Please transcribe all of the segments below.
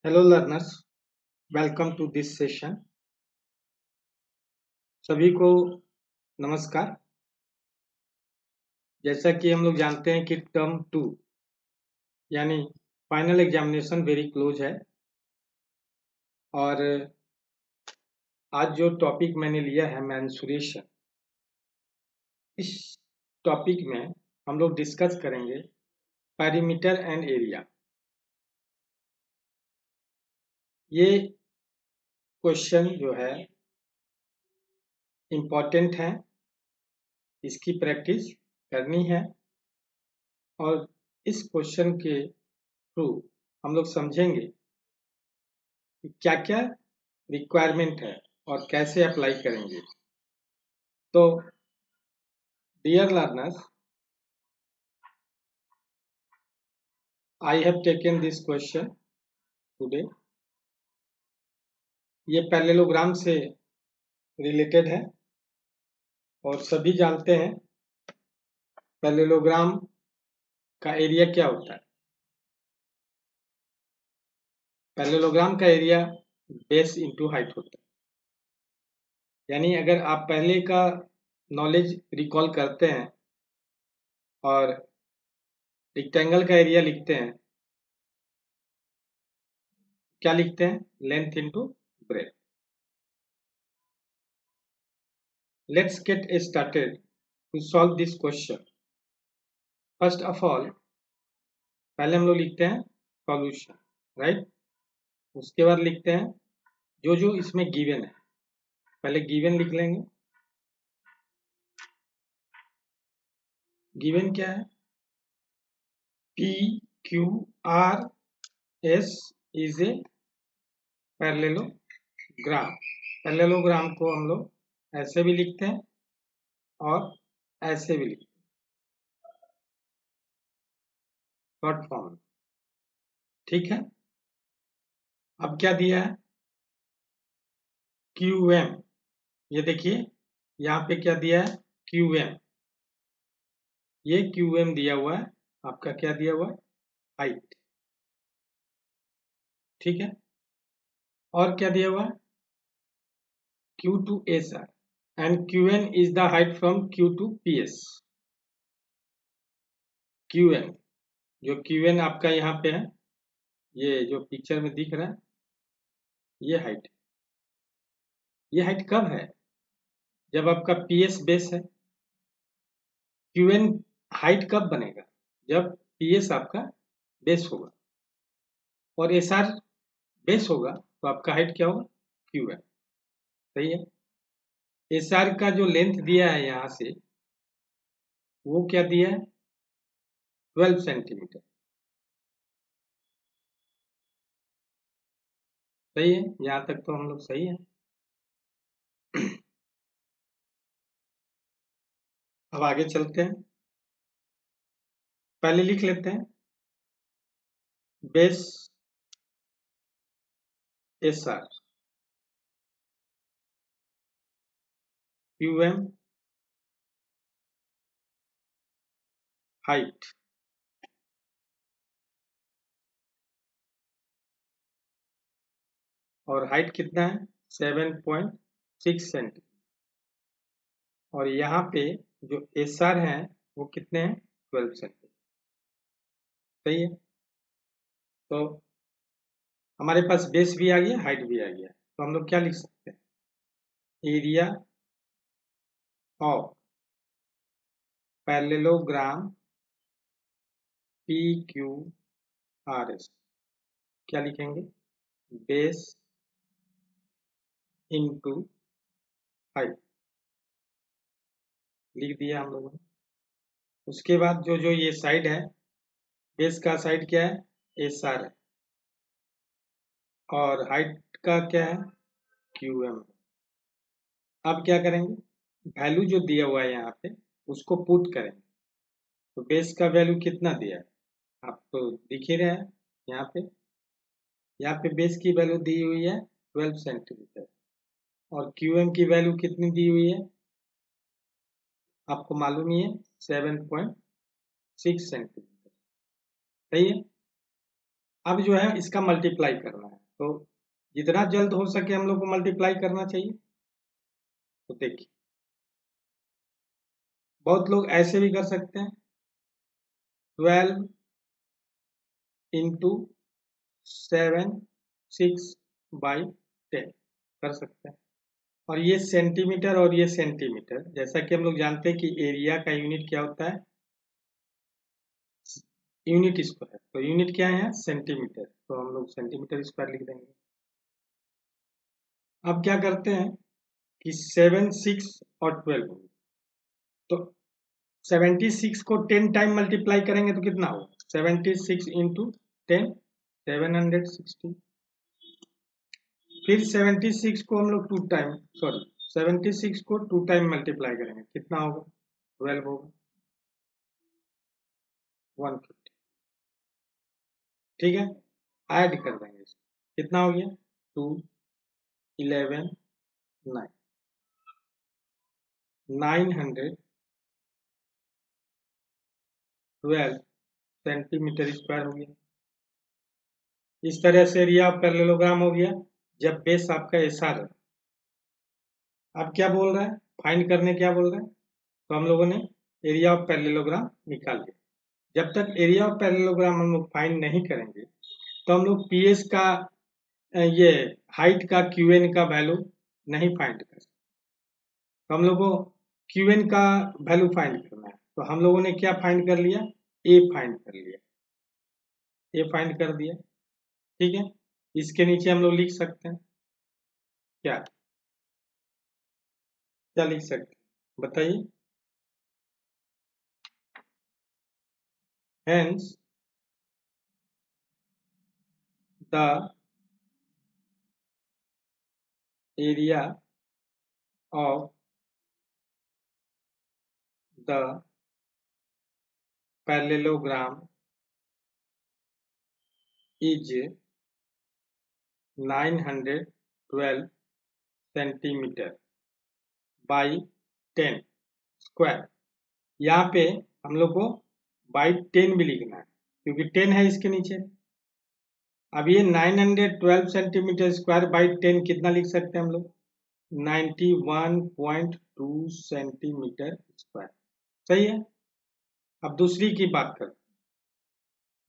Hello learners, welcome to this session. सभी को नमस्कार। जैसा कि हम लोग जानते हैं कि टर्म 2 यानी फाइनल एग्जामिनेशन वेरी क्लोज है और आज जो टॉपिक मैंने लिया है मेंसुरेशन, इस टॉपिक में हम लोग डिस्कस करेंगे पेरीमीटर एंड एरिया। ये क्वेश्चन जो है इम्पोर्टेंट है, इसकी प्रैक्टिस करनी है और इस क्वेश्चन के थ्रू हम लोग समझेंगे कि क्या क्या रिक्वायरमेंट है और कैसे अप्लाई करेंगे। तो dear learners, I have taken this question today. ये पैरेललोग्राम से रिलेटेड है और सभी जानते हैं पैरेललोग्राम का एरिया क्या होता है। पैरेललोग्राम का एरिया बेस इंटू हाइट होता है। यानी अगर आप पहले का नॉलेज रिकॉल करते हैं और रेक्टेंगल का एरिया लिखते हैं, क्या लिखते हैं? Length into breadth. Let's get started to solve this question. First of all, पहले हम लोग लिखते हैं सॉल्यूशन, राइट। उसके बाद लिखते हैं जो जो इसमें गिवन है। पहले गिवन लिख लेंगे। गिवन क्या है? P Q R S is a parallelogram. Parallelogram को हम लोग ऐसे भी लिखते हैं और ऐसे भी लिखते हैं, शॉर्ट फॉर्म। ठीक है। अब क्या दिया है? Q M. ये देखिए यहाँ पे क्या दिया है? Q M. ये क्यू एम दिया हुआ है। आपका क्या दिया हुआ है? हाइट। ठीक है। और क्या दिया हुआ है? Q to SR and QN is the height from Q to PS. QN, जो QN आपका यहाँ पे है, ये जो पिक्चर में दिख रहा है, ये हाइट। ये हाइट कब है? जब आपका PS बेस है। QN हाइट कब बनेगा? जब PS आपका बेस होगा और SR बेस होगा, तो आपका हाइट क्या होगा? QN। सही है। SR का जो लेंथ दिया है यहाँ से, वो क्या दिया है? 12 सेंटीमीटर। सही है। यहाँ तक तो हम लोग सही है। अब आगे चलते हैं। पहले लिख लेते हैं बेस SR, QM हाइट। और हाइट कितना है? 7.6 सेंटीमीटर। और यहाँ पे जो SR है वो कितने हैं? 12 सेंटीमीटर। सही है। तो हमारे पास बेस भी आ गया, हाइट भी आ गया, तो हम लोग क्या लिख सकते हैं? Area of parallelogram PQRS। क्या लिखेंगे? Base into height. लिख दिया हम लोगों ने। उसके बाद जो जो ये साइड है, बेस का साइड क्या है? SR है और हाइट का क्या है? QM। अब क्या करेंगे? वैल्यू जो दिया हुआ है यहाँ पे, उसको पुट करेंगे। तो बेस का वैल्यू कितना दिया है? आप तो दिख ही रहे हैं यहाँ पे। यहाँ पे बेस की वैल्यू दी हुई है 12 सेंटीमीटर और QM की वैल्यू कितनी दी हुई है? आपको मालूम ही है, 7.6 सेंटीमीटर। सही है। अब जो है इसका मल्टीप्लाई करना है, तो जितना जल्द हो सके हम लोग को मल्टीप्लाई करना चाहिए। तो देखिए, बहुत लोग ऐसे भी कर सकते हैं, 12 इंटू 7/6 कर सकते हैं। और ये सेंटीमीटर और ये सेंटीमीटर, जैसा कि हम लोग जानते हैं कि एरिया का यूनिट क्या होता है, यूनिट स्क्वायर। तो यूनिट क्या है, सेंटीमीटर, तो हम लोग सेंटीमीटर स्क्वायर लिख देंगे। अब क्या करते हैं कि 7, 6 और 12, तो 76 को 10 टाइम मल्टीप्लाई करेंगे तो कितना होगा, 76 इंटू 10, 760। फिर 76 को हम लोग 76 को 2 टाइम मल्टीप्लाई करेंगे, कितना होगा, 12 होगा, 150। ठीक है, ऐड कर देंगे इसको, कितना हो गया, 2, 11, 9, 912 सेंटीमीटर स्क्वायर हो गया। इस तरह से एरिया ऑफ पैरेललोग्राम हो गया जब बेस आपका ऐसा रहे। अब क्या बोल रहा है, फाइंड करने क्या बोल रहा है, तो हम लोगों ने एरिया ऑफ पैरेललोग्राम निकाल लिया। जब तक एरिया ऑफ पैरेललोग्राम हम लोग फाइंड नहीं करेंगे तो हम लोग पीएस का ये हाइट का क्यूएन का वैल्यू नहीं फाइंड कर सकते। तो हम लोग को क्यूएन का वैल्यू फाइंड करना है, तो हम लोगों ने क्या फाइंड कर लिया, ए फाइंड कर लिया, ए फाइंड कर दिया। ठीक है, इसके नीचे हम लोग लिख सकते हैं क्या, क्या लिख सकते हैं बताइए, hence the area of the parallelogram is 912 centimeter by 10 square. यहाँ पे हम लोग को बाई 10 भी लिखना है क्योंकि 10 है इसके नीचे। अब ये 912 सेंटीमीटर स्क्वायर बाई 10 कितना लिख सकते हैं हम लोग, 91.2 सेंटीमीटर स्क्वायर। सही है। अब दूसरी की बात करें,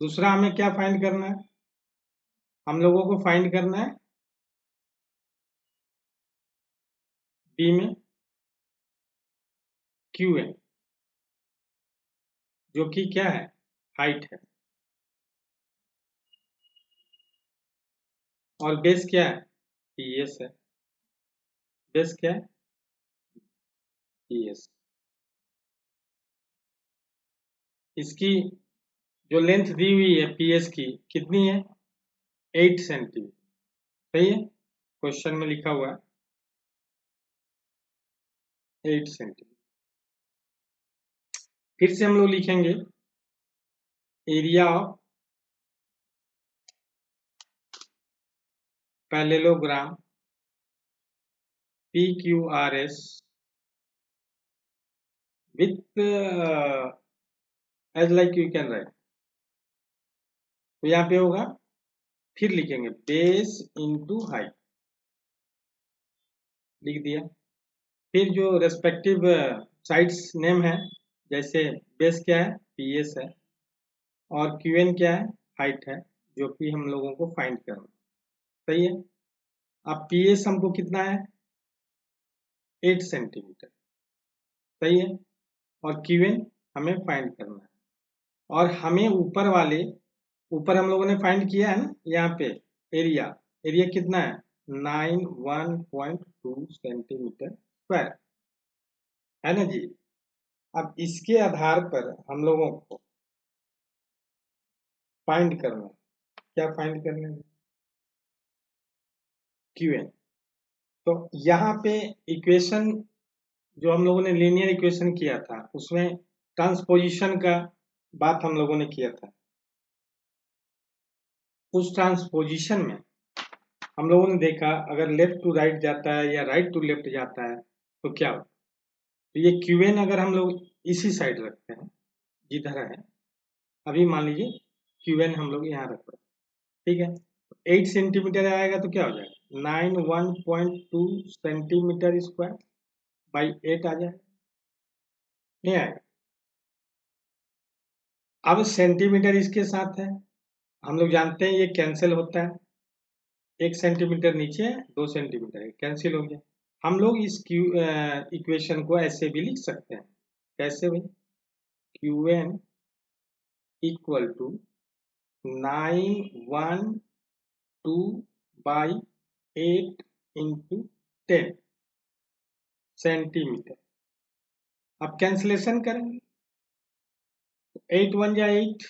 दूसरा हमें क्या फाइंड करना है, हम लोगों को फाइंड करना है बी में क्यू एन, जो कि क्या है, हाइट है, और बेस क्या है, पीएस है। बेस क्या है, पीएस। इसकी जो लेंथ दी हुई है पीएस की कितनी है, 8 सेंटीमीटर। सही है, क्वेश्चन में लिखा हुआ है 8 सेंटीमीटर। फिर से हम लोग लिखेंगे area of parallelogram PQRS with as like you can write. तो यहाँ पे होगा, फिर लिखेंगे बेस इंटू हाइट, लिख दिया। फिर जो रेस्पेक्टिव साइड्स नेम है, जैसे बेस क्या है, पीएस है, और क्यूएन क्या है, हाइट है, जो कि हम लोगों को फाइंड करना। सही है। अब पीएस हमको कितना है, 8 सेंटीमीटर। सही है, और क्यूएन हमें फाइंड करना है। और हमें ऊपर हम लोगों ने फाइंड किया है ना, यहाँ पे एरिया, एरिया कितना है, 91.2 सेंटीमीटर स्क्वायर, है ना जी। अब इसके आधार पर हम लोगों को फाइंड करना है, क्या फाइंड करना है, क्यूएन। तो यहाँ पे इक्वेशन जो हम लोगों ने लीनियर इक्वेशन किया था उसमें ट्रांसपोजिशन का बात हम लोगों ने किया था। उस ट्रांसपोजिशन में हम लोगों ने देखा अगर लेफ्ट टू राइट जाता है या राइट टू लेफ्ट जाता है तो क्या होता है। तो ये क्यूएन अगर हम लोग इसी साइड रखते हैं जिधर है, अभी मान लीजिए क्यूएन हम लोग यहाँ रख रहे हैं, ठीक है, 8 सेंटीमीटर आएगा तो क्या हो जाएगा 91.2 सेंटीमीटर स्क्वायर बाई 8 आ जाएगा, नहीं आएगा। अब सेंटीमीटर इसके साथ है, हम लोग जानते हैं ये कैंसिल होता है, 1 सेंटीमीटर नीचे 2 सेंटीमीटर कैंसिल हो गया। हम लोग इस इक्वेशन को ऐसे भी लिख सकते हैं, कैसे भाई, QN equal to 912 by 8 into 10 centimetre. अब कैंसिलेशन करेंगे, 8 1 जा 8,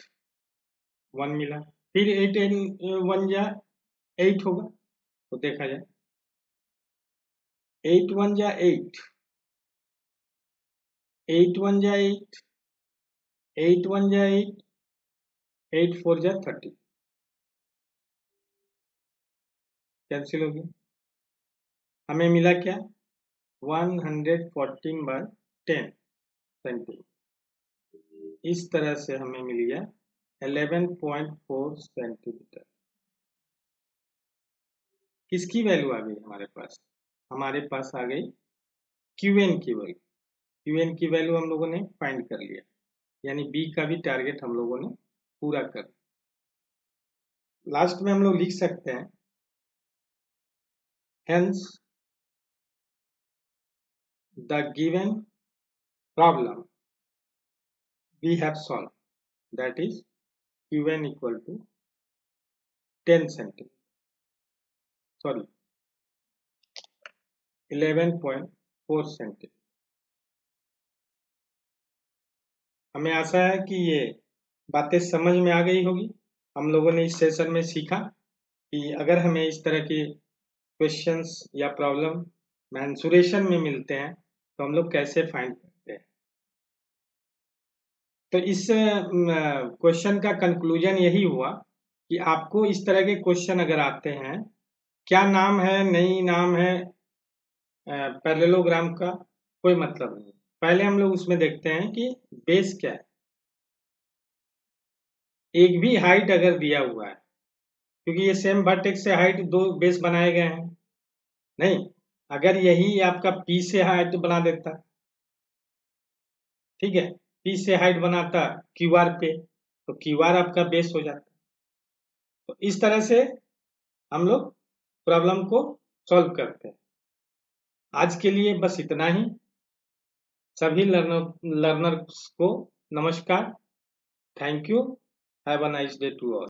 1 मिला, फिर 8 1 जा 8 होगा, तो देखा जाए 8 1 जा 8, 8 1 जा 8, 8 1 जा 8, 8 4 जा 30, कैंसिल हो गया। हमें मिला क्या 114 बाय 10 सेंटीमीटर। इस तरह से हमें मिल गया 11.4 सेंटीमीटर। किसकी वैल्यू आ गई हमारे पास, हमारे पास आ गई QN की वैल्यू। QN की वैल्यू हम लोगों ने फाइंड कर लिया, यानी बी का भी टारगेट हम लोगों ने पूरा कर। लास्ट में हम लोग लिख सकते हैं hence the given problem we have solved, that is QN equal to 10 centimeter, sorry 11.4 centimetre. हमें आशा है कि ये बातें समझ में आ गई होगी। हम लोगों ने इस सेशन में सीखा कि अगर हमें इस तरह के क्वेश्चंस या प्रॉब्लम मेंसुरेशन में मिलते हैं तो हम लोग कैसे फाइंड करते हैं। तो इस क्वेश्चन का कंक्लूजन यही हुआ कि आपको इस तरह के क्वेश्चन अगर आते हैं, क्या नाम है नहीं नाम है पैरेललोग्राम का कोई मतलब नहीं, पहले हम लोग उसमें देखते हैं कि बेस क्या है। एक भी हाइट अगर दिया हुआ है, क्योंकि ये सेम वर्टेक्स से हाइट 2 बेस बनाए गए हैं, नहीं, अगर यही आपका P से हाइट बना देता, ठीक है, P से हाइट बनाता QR पे, तो QR आपका बेस हो जाता। तो इस तरह से हम लोग प्रॉब्लम को सॉल्व करते हैं। आज के लिए बस इतना ही। सभी लर्नर्स को नमस्कार, thank you, have a nice day to all.